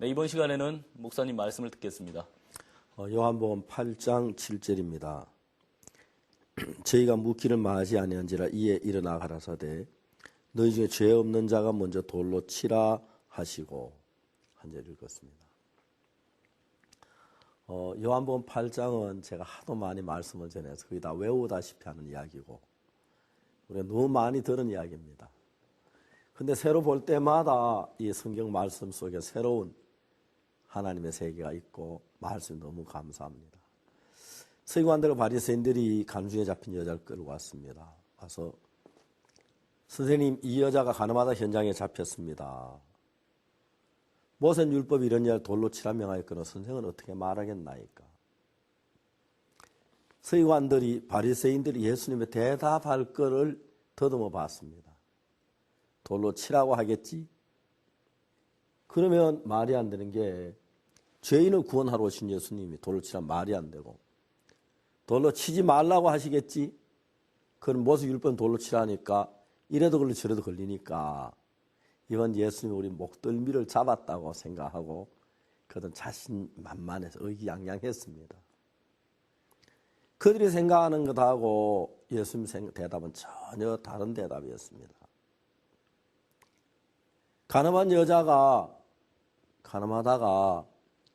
네, 이번 시간에는 목사님 말씀을 듣겠습니다. 요한복음 8장 7절입니다. 저희가 묻기를 마하지 아니한지라 이에 일어나 가라사대 너희 중에 죄 없는 자가 먼저 돌로 치라 하시고 한 절 읽었습니다. 요한복음 8장은 제가 하도 많이 말씀을 전해서 거의 다 외우다시피 하는 이야기고 우리가 너무 많이 들은 이야기입니다. 근데 새로 볼 때마다 이 성경 말씀 속에 새로운 하나님의 세계가 있고 말씀이 너무 감사합니다. 서기관들과 바리새인들이 간중에 잡힌 여자를 끌고 왔습니다. 와서 선생님, 이 여자가 가늠하다 현장에 잡혔습니다. 모세는 율법이 이런 여자를 돌로 치라 명하였거늘 선생은 어떻게 말하겠나이까. 서기관들이 바리새인들이 예수님의 대답할 거를 더듬어 봤습니다. 돌로 치라고 하겠지? 그러면 말이 안 되는 게 죄인을 구원하러 오신 예수님이 돌로 치라면 말이 안 되고 돌로 치지 말라고 하시겠지? 그럼 모세 율법은 돌로 치라니까 이래도 걸리고 저래도 걸리니까 이건 예수님이 우리 목덜미를 잡았다고 생각하고 그들은 자신만만해서 의기양양했습니다. 그들이 생각하는 것하고 예수님 대답은 전혀 다른 대답이었습니다. 가늠한 여자가 가늠하다가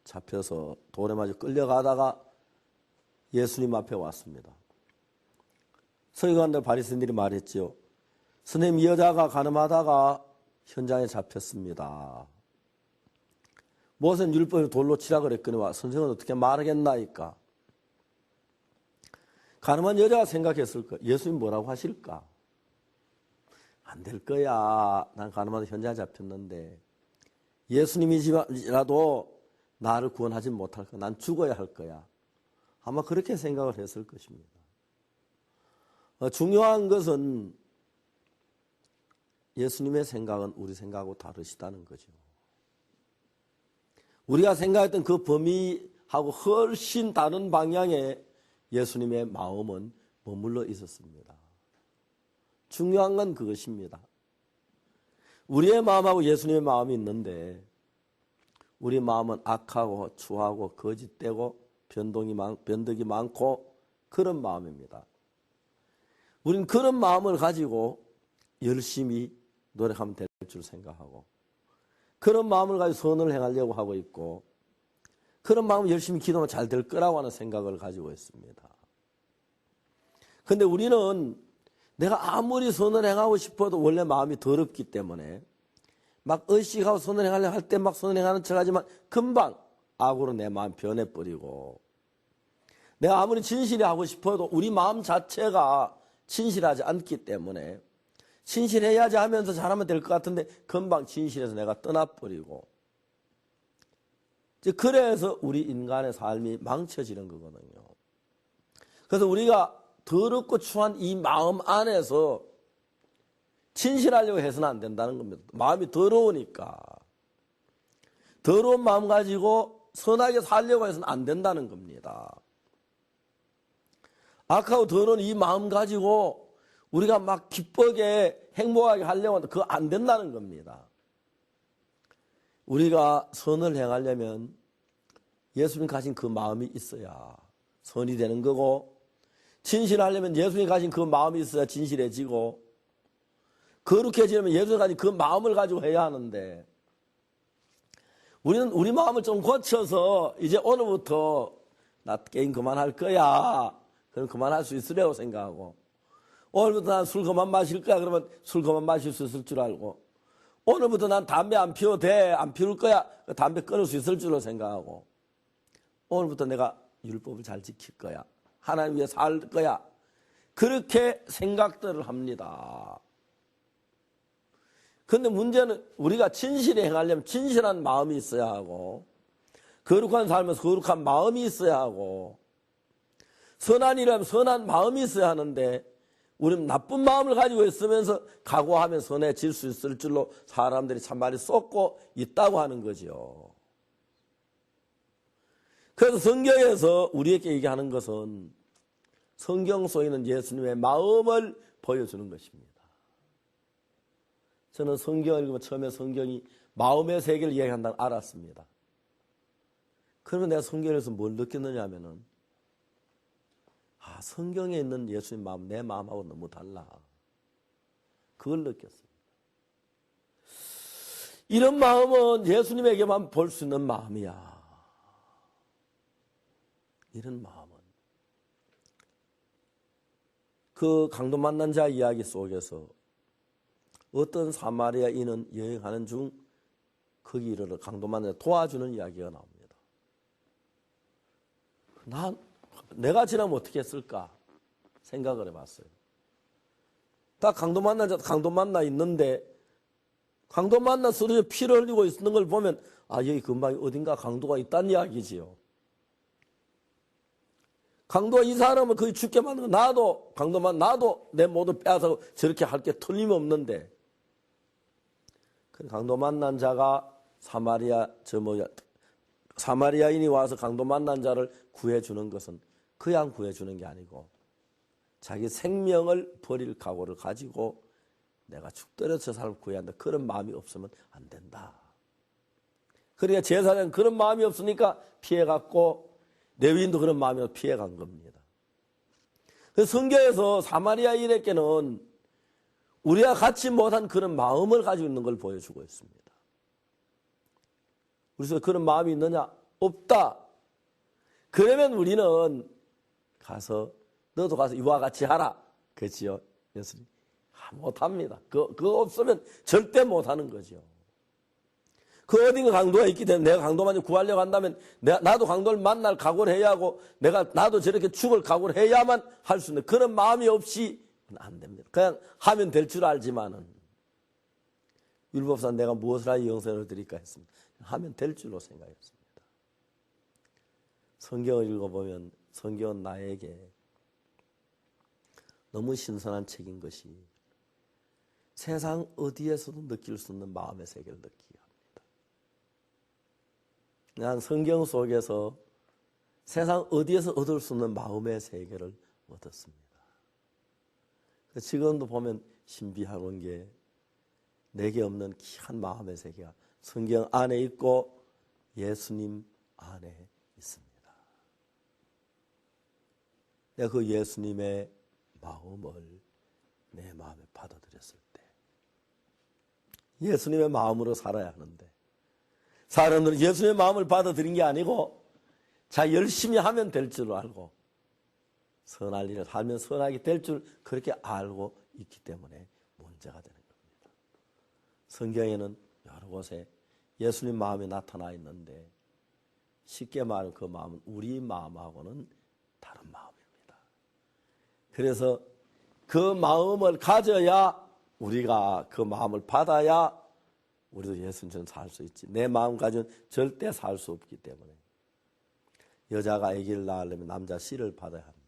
잡혀서 돌에 맞아 끌려가다가 예수님 앞에 왔습니다. 서기관들 바리새인들이 말했지요. 선생님, 이 여자가 가늠하다가 현장에 잡혔습니다. 모세는 율법을 돌로 치라 그랬거니와 선생은 어떻게 말하겠나이까. 가늠한 여자가 생각했을 거야. 예수님 뭐라고 하실까? 안 될 거야. 난 가늠하다 현장에 잡혔는데 예수님이라도 나를 구원하지 못할 거야. 난 죽어야 할 거야. 아마 그렇게 생각을 했을 것입니다. 중요한 것은 예수님의 생각은 우리 생각하고 다르시다는 거죠. 우리가 생각했던 그 범위하고 훨씬 다른 방향에 예수님의 마음은 머물러 있었습니다. 중요한 건 그것입니다. 우리의 마음하고 예수님의 마음이 있는데 우리 마음은 악하고 추하고 거짓되고 변덕이 많고 그런 마음입니다. 우리는 그런 마음을 가지고 열심히 노력하면 될 줄 생각하고 그런 마음을 가지고 선을 행하려고 하고 있고 그런 마음을 열심히 기도하면 잘 될 거라고 하는 생각을 가지고 있습니다. 그런데 우리는 내가 아무리 선을 행하고 싶어도 원래 마음이 더럽기 때문에 막 의식하고 선을 행하려고 할 때 막 선을 행하는 척 하지만 금방 악으로 내 마음 변해버리고 내가 아무리 진실히 하고 싶어도 우리 마음 자체가 진실하지 않기 때문에 진실해야지 하면서 잘하면 될 것 같은데 금방 진실해서 내가 떠나버리고 그래서 우리 인간의 삶이 망쳐지는 거거든요. 그래서 우리가 더럽고 추한 이 마음 안에서 진실하려고 해서는 안 된다는 겁니다. 마음이 더러우니까. 더러운 마음 가지고 선하게 살려고 해서는 안 된다는 겁니다. 악하고 더러운 이 마음 가지고 우리가 막 기쁘게 행복하게 하려고 하는데 그거 안 된다는 겁니다. 우리가 선을 행하려면 예수님 가진 그 마음이 있어야 선이 되는 거고 진실하려면 예수님이 가진 그 마음이 있어야 진실해지고 거룩해지려면 예수님이 가진 그 마음을 가지고 해야 하는데 우리는 우리 마음을 좀 고쳐서 이제 오늘부터 나 게임 그만할 거야. 그럼 그만할 수 있으려고 생각하고 오늘부터 난 술 그만 마실 거야. 그러면 술 그만 마실 수 있을 줄 알고 오늘부터 난 담배 안 피워도 돼. 안 피울 거야. 담배 끊을 수 있을 줄로 생각하고 오늘부터 내가 율법을 잘 지킬 거야. 하나님 위해 살 거야. 그렇게 생각들을 합니다. 그런데 문제는 우리가 진실히 행하려면 진실한 마음이 있어야 하고 거룩한 삶에서 거룩한 마음이 있어야 하고 선한 일하면 선한 마음이 있어야 하는데 우리는 나쁜 마음을 가지고 있으면서 각오하면 선해질 수 있을 줄로 사람들이 참말이 쏟고 있다고 하는 거죠. 그래서 성경에서 우리에게 얘기하는 것은 성경 속에 있는 예수님의 마음을 보여주는 것입니다. 저는 성경을 읽으면 처음에 성경이 마음의 세계를 이야기한다는 알았습니다. 그러면 내가 성경에서 뭘 느꼈느냐 하면은, 성경에 있는 예수님 마음, 내 마음하고 너무 달라. 그걸 느꼈어요. 이런 마음은 예수님에게만 볼 수 있는 마음이야. 이런 마음은. 그 강도 만난 자 이야기 속에서 어떤 사마리아인은 여행하는 중 거기 이르러 강도 만난 자 도와주는 이야기가 나옵니다. 내가 지나면 어떻게 했을까 생각을 해봤어요. 딱 강도 만난 자 강도 만나 있는데 강도 만나 서로 피를 흘리고 있는 걸 보면 여기 근방에 어딘가 강도가 있다는 이야기지요. 강도가 이 사람을 거의 죽게 만든 거 나도 강도만 나도 내 모두 빼앗아서 저렇게 할 게 틀림없는데 강도 만난 자가 사마리아인이 와서 강도 만난 자를 구해주는 것은 그냥 구해주는 게 아니고 자기 생명을 버릴 각오를 가지고 내가 죽더라도 저 사람을 구해야 한다. 그런 마음이 없으면 안 된다. 그러니까 제사장은 그런 마음이 없으니까 피해갔고 레위인도 그런 마음이 피해간 겁니다. 그래서 성경에서 사마리아인에게는 우리가 갖지 못한 그런 마음을 가지고 있는 걸 보여주고 있습니다. 그래서 그런 마음이 있느냐? 없다. 그러면 우리는 너도 가서 이와 같이 하라. 그렇지요? 예수님. 못합니다. 그거 없으면 절대 못하는 거죠. 그 어딘가 강도가 있기 때문에 내가 강도만 구하려고 한다면 나도 강도를 만날 각오를 해야 하고 나도 저렇게 죽을 각오를 해야만 할 수 있는 그런 마음이 없이 안 됩니다. 그냥 하면 될 줄 알지만은 율법상 내가 무엇을 하여 영생을 드릴까 했습니다. 하면 될 줄로 생각했습니다. 성경을 읽어보면 성경은 나에게 너무 신선한 책인 것이 세상 어디에서도 느낄 수 없는 마음의 세계를 느끼게 합니다. 난 성경 속에서 세상 어디에서 얻을 수 없는 마음의 세계를 얻었습니다. 지금도 보면 신비한 게 내게 없는 귀한 마음의 세계가 성경 안에 있고 예수님 안에 있습니다. 내가 그 예수님의 마음을 내 마음에 받아들였을 때 예수님의 마음으로 살아야 하는데 사람들은 예수님의 마음을 받아들인 게 아니고 열심히 하면 될 줄 알고 선할 일을 하면 선하게 될 줄 그렇게 알고 있기 때문에 문제가 되는 겁니다. 성경에는 여러 곳에 예수님 마음이 나타나 있는데 쉽게 말하면 그 마음은 우리 마음하고는 다른 마음입니다. 그래서 그 마음을 가져야 우리가 그 마음을 받아야 우리도 예수님처럼 살 수 있지. 내 마음 가지고는 절대 살 수 없기 때문에 여자가 아기를 낳으려면 남자 씨를 받아야 합니다.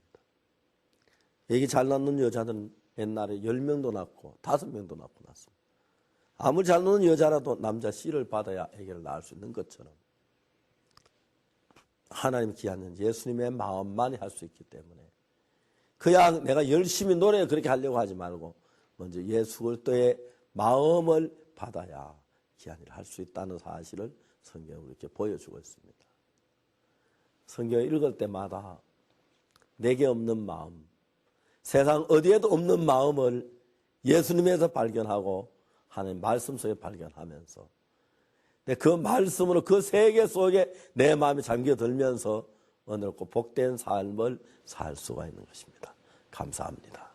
아기 잘 낳는 여자들은 옛날에 10명도 낳고 5명도 낳고 낳습니다. 아무리 잘 낳는 여자라도 남자 씨를 받아야 아기를 낳을 수 있는 것처럼 하나님 귀한 예수님의 마음만이 할 수 있기 때문에 그냥 내가 열심히 노래 그렇게 하려고 하지 말고 먼저 예수 그리스도의 마음을 받아야 귀한 일을 할 수 있다는 사실을 성경으로 이렇게 보여주고 있습니다. 성경을 읽을 때마다 내게 없는 마음, 세상 어디에도 없는 마음을 예수님에서 발견하고 하나님 말씀 속에 발견하면서 그 말씀으로 그 세계 속에 내 마음이 잠겨들면서 은혜롭고 복된 삶을 살 수가 있는 것입니다. 감사합니다.